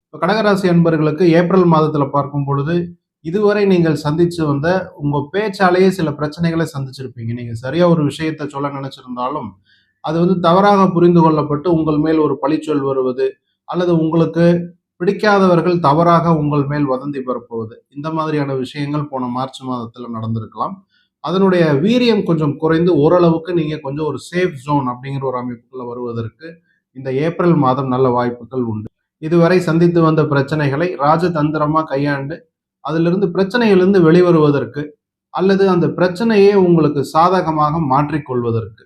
இப்ப கடகராசி அன்பர்களுக்கு ஏப்ரல் மாதத்துல பார்க்கும் பொழுது, இதுவரை நீங்கள் சந்திச்சு வந்த உங்க பேச்சாலேயே சில பிரச்சனைகளை சந்திச்சிருப்பீங்க. நீங்க சரியா ஒரு விஷயத்த சொல்ல நினைச்சிருந்தாலும், அது தவறாக புரிந்து கொள்ளப்பட்டு உங்கள் மேல் ஒரு பழிச்சொல் வருவது, அல்லது உங்களுக்கு பிடிக்காதவர்கள் தவறாக உங்கள் மேல் வதந்தி பரப்புவது. இந்த மாதிரியான விஷயங்கள் போன மார்ச் மாதத்துல நடந்திருக்கலாம். அதனுடைய வீரியம் கொஞ்சம் குறைந்து ஓரளவுக்கு நீங்க கொஞ்சம் ஒரு சேஃப் ஜோன் அப்படிங்கிற ஒரு அமைப்புக்குள்ள வருவதற்கு இந்த ஏப்ரல் மாதம் நல்ல வாய்ப்புகள் உண்டு. இதுவரை சந்தித்து வந்த பிரச்சனைகளை ராஜதந்திரமா கையாண்டு அதிலிருந்து பிரச்சனையிலிருந்து வெளிவருவதற்கு அல்லது அந்த பிரச்சனையே உங்களுக்கு சாதகமாக மாற்றிக்கொள்வதற்கு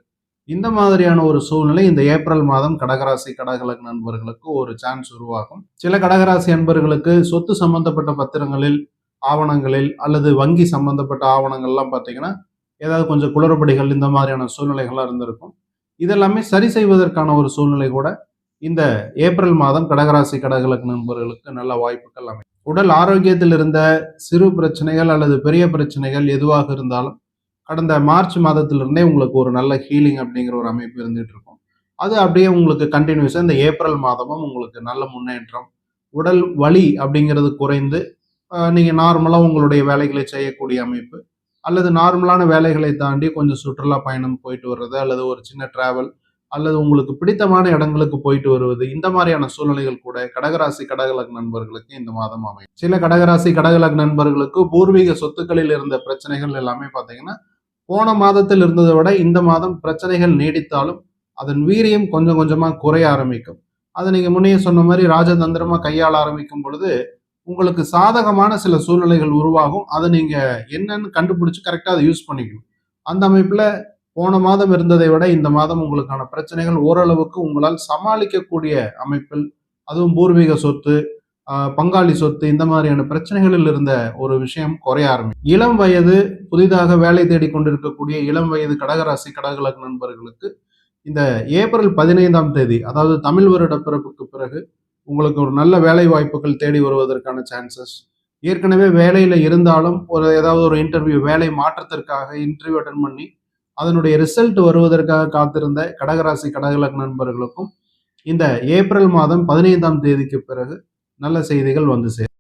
இந்த மாதிரியான ஒரு சூழ்நிலை இந்த ஏப்ரல் மாதம் கடகராசி கடகலக்ன நண்பர்களுக்கு ஒரு சான்ஸ் உருவாகும். சில கடகராசி அன்பர்களுக்கு சொத்து சம்பந்தப்பட்ட பத்திரங்களில் ஆவணங்களில் அல்லது வங்கி சம்பந்தப்பட்ட ஆவணங்கள்லாம் பார்த்தீங்கன்னா ஏதாவது கொஞ்சம் குளறுபடிகள் இந்த மாதிரியான சூழ்நிலைகள்லாம் இருந்திருக்கும். இதெல்லாமே சரி செய்வதற்கான ஒரு சூழ்நிலை கூட இந்த ஏப்ரல் மாதம் கடகராசி கடகலக்ன நண்பர்களுக்கு நல்ல வாய்ப்புகள் அமையும். உடல் ஆரோக்கியத்தில் இருந்த சிறு பிரச்சனைகள் அல்லது பெரிய பிரச்சனைகள் எதுவாக இருந்தாலும் கடந்த மார்ச் மாதத்திலிருந்தே உங்களுக்கு ஒரு நல்ல ஹீலிங் அப்படிங்கிற ஒரு அமைப்பு இருந்துட்டு இருக்கும். அது அப்படியே உங்களுக்கு கண்டினியூஸா இந்த ஏப்ரல் மாதமும் உங்களுக்கு நல்ல முன்னேற்றம், உடல் வலி அப்படிங்கிறது குறைந்து நீங்க நார்மலா உங்களுடைய வேலைகளை செய்யக்கூடிய அமைப்பு, அல்லது நார்மலான வேலைகளை தாண்டி கொஞ்சம் சுற்றுலா பயணம் போயிட்டு வர்றது, அல்லது ஒரு சின்ன டிராவல், அல்லது உங்களுக்கு பிடித்தமான இடங்களுக்கு போயிட்டு வருவது, இந்த மாதிரியான சூழ்நிலைகள் கூட கடகராசி கடகலக்ன நண்பர்களுக்கு இந்த மாதம் அமையும். சில கடகராசி கடகலக்ன நண்பர்களுக்கு பூர்வீக சொத்துக்களில் இருந்த பிரச்சனைகள் எல்லாமே பார்த்தீங்கன்னா போன மாதத்தில் இருந்ததை விட இந்த மாதம் பிரச்சனைகள் நீடித்தாலும் அதன் வீரியம் கொஞ்சம் கொஞ்சமா குறைய ஆரம்பிக்கும். அதை நீங்க முன்னே சொன்ன மாதிரி ராஜதந்திரமா கையாள ஆரம்பிக்கும் பொழுது உங்களுக்கு சாதகமான சில சூழ்நிலைகள் உருவாகும். அதை நீங்க என்னன்னு கண்டுபிடிச்சு கரெக்டா அதை யூஸ் பண்ணிக்கணும். அந்த அமைப்புல போன மாதம் இருந்ததை விட இந்த மாதம் உங்களுக்கான பிரச்சனைகள் ஓரளவுக்கு உங்களால் சமாளிக்கக்கூடிய அமைப்பில், அதுவும் பூர்வீக சொத்து, பங்காளி சொத்து இந்த மாதிரியான பிரச்சனைகளில் இருந்த ஒரு விஷயம் குறைய ஆரம்பிக்கும். இளம் வயது புதிதாக வேலை தேடிக் கொண்டிருக்கக்கூடிய இளம் வயது கடகராசி கடகலக்ன நண்பர்களுக்கு இந்த ஏப்ரல் 15ஆம் தேதி, அதாவது தமிழ் வருட பிறப்புக்கு பிறகு உங்களுக்கு ஒரு நல்ல வேலை வாய்ப்புகள் தேடி வருவதற்கான சான்சஸ், ஏற்கனவே வேலையில இருந்தாலும் ஏதாவது ஒரு இன்டர்வியூ வேலை மாற்றத்திற்காக இன்டர்வியூ அட்டன் பண்ணி அதனுடைய ரிசல்ட் வருவதற்காக காத்திருந்த கடகராசி கடகலக்ன நண்பர்களுக்கும் இந்த ஏப்ரல் மாதம் 15ஆம் தேதிக்கு பிறகு நல்ல செய்திகள் வந்து சேரும்.